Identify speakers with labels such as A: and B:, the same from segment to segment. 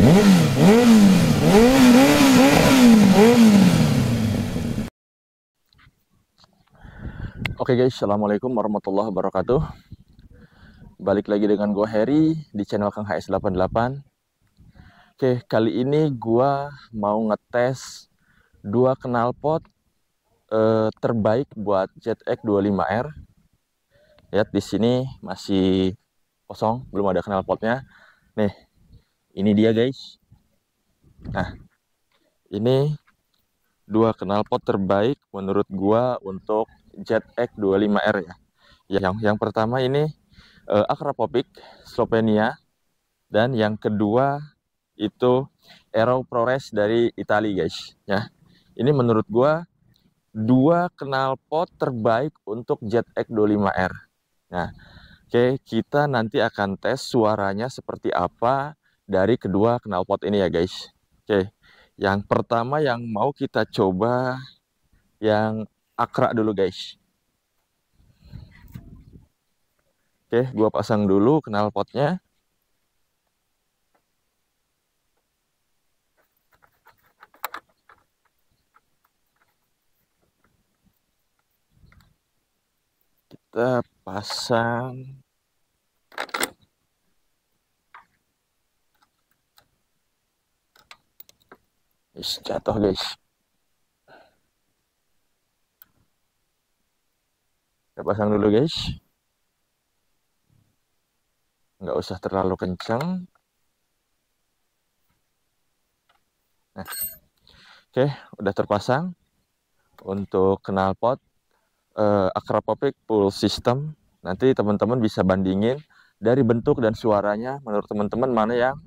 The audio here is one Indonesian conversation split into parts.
A: Oke guys, assalamualaikum warahmatullahi wabarakatuh. Balik lagi dengan gue Harry di channel Kang HS88. Oke, kali ini gue mau ngetes dua knalpot terbaik buat ZX25R. Lihat di sini masih kosong, belum ada knalpotnya. Nih, ini dia guys. Nah, ini dua knalpot terbaik menurut gue untuk ZX25R ya. Yang pertama ini Akrapovic Slovenia, dan yang kedua itu Aero ProRes dari Italia guys ya. Ini menurut gua dua knalpot terbaik untuk ZX25R. Nah, oke, kita nanti akan tes suaranya seperti apa dari kedua knalpot ini ya guys. Oke, yang pertama yang mau kita coba yang Akra dulu guys. Oke, gua pasang dulu knalpotnya. Kita pasang. Jatuh guys. Kita pasang dulu guys. Nggak usah terlalu kencang. Nah, oke, udah terpasang untuk knalpot Akrapovic full system. Nanti teman-teman bisa bandingin dari bentuk dan suaranya menurut teman-teman mana yang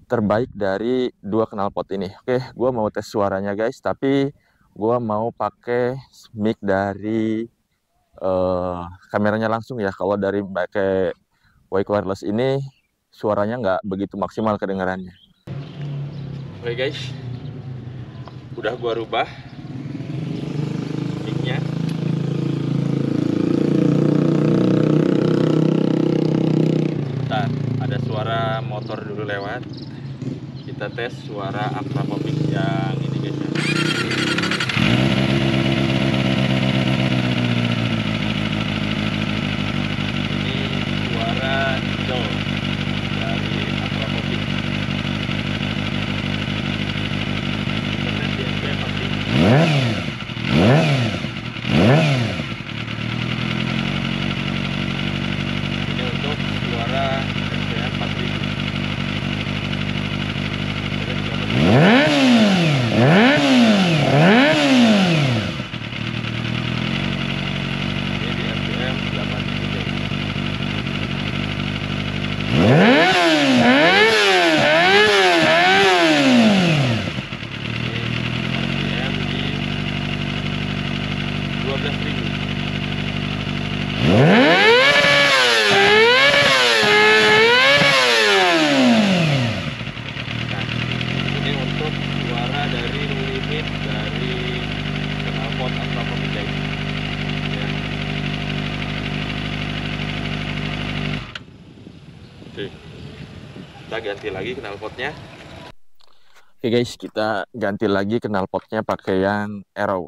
A: terbaik dari dua knalpot ini. Oke, gue mau tes suaranya guys, tapi gue mau pakai mic dari kameranya langsung ya. Kalau dari pakai mic wireless ini suaranya nggak begitu maksimal kedengarannya. Oke guys, udah gua rubah mic-nya. Bentar, ada suara motor dulu lewat. Kita tes suara Akrapovic yang ini guys ya. Ini suara Idol dari Akrapovic. Kita tes di NPM pasti. Ini untuk suara NPM 4000. Ini di RPM 8000 guys. RPM di 12.000. Nah, ini untuk suara dari limit dari knalpot Akrapovic guys ya. Oke, kita ganti lagi knalpotnya. Oke guys, kita ganti lagi knalpotnya pakai yang Aero.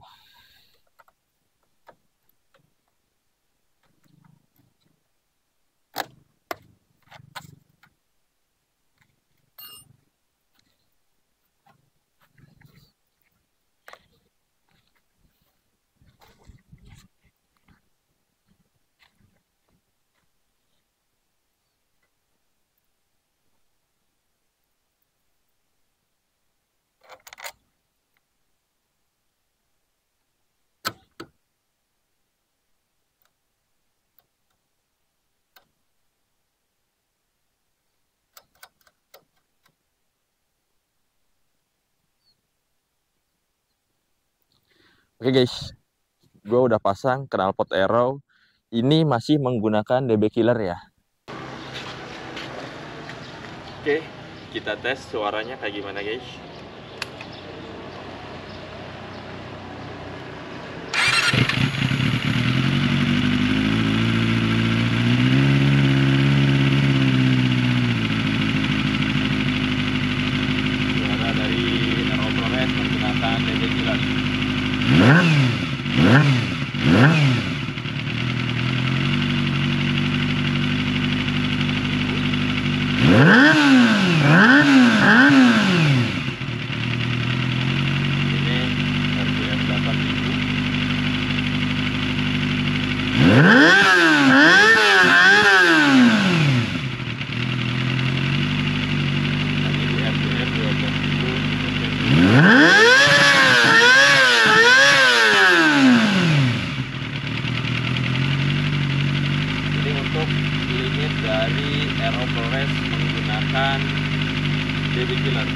A: Oke guys, gue udah pasang knalpot Aero. Ini masih menggunakan DB Killer ya. Oke, kita tes suaranya kayak gimana guys. menggunakan DB killer.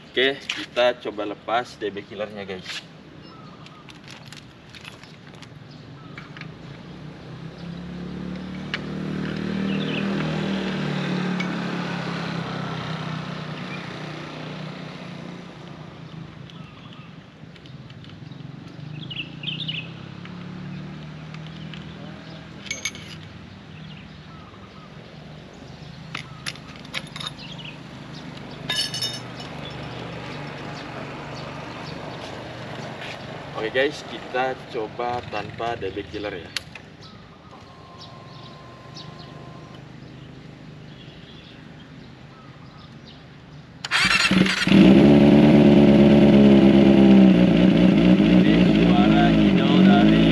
A: Oke, kita coba lepas DB killernya guys. Oke guys, kita coba tanpa DB killer ya. Ini suara hidau dari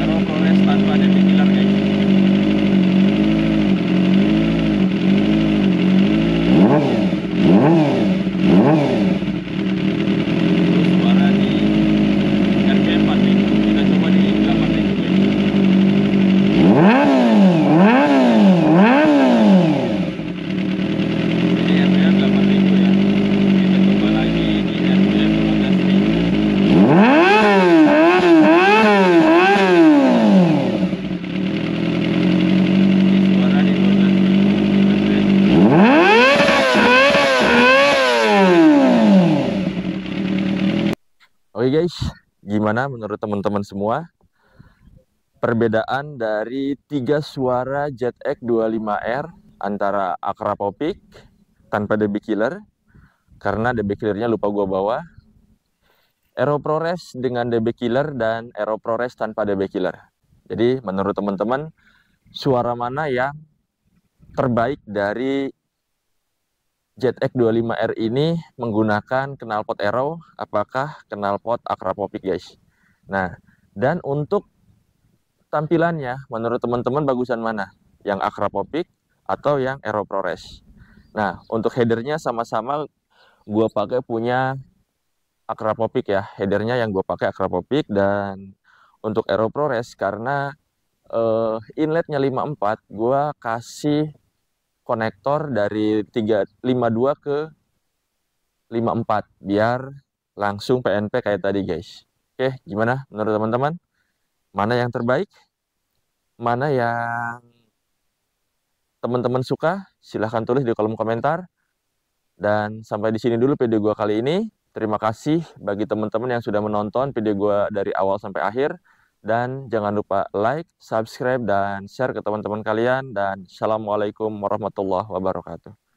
A: Aero ProRes tanpa DB killer guys. Oke guys, gimana menurut teman-teman semua perbedaan dari 3 suara ZX 25R antara Akrapopik tanpa DB killer, karena DB killernya lupa gua bawa, Aero ProRes dengan DB killer, dan Aero ProRes tanpa DB killer. Jadi menurut teman-teman suara mana yang terbaik dari ZX25R ini menggunakan knalpot Aero, apakah knalpot Akrapopik guys? Nah, dan untuk tampilannya menurut teman-teman bagusan mana? Yang Akrapopik atau yang Aero ProRes? Nah, untuk headernya sama-sama gue pakai punya Akrapopik ya. Headernya yang gue pakai Akrapopik, dan untuk Aero ProRes karena inletnya 54, gue kasih konektor dari 352 ke 54 biar langsung PNP kayak tadi guys. Oke, gimana menurut teman-teman? Mana yang terbaik? Mana yang teman-teman suka? Silahkan tulis di kolom komentar. Dan sampai di sini dulu video gua kali ini. Terima kasih bagi teman-teman yang sudah menonton video gua dari awal sampai akhir. Dan jangan lupa like, subscribe, dan share ke teman-teman kalian. Dan assalamualaikum warahmatullahi wabarakatuh.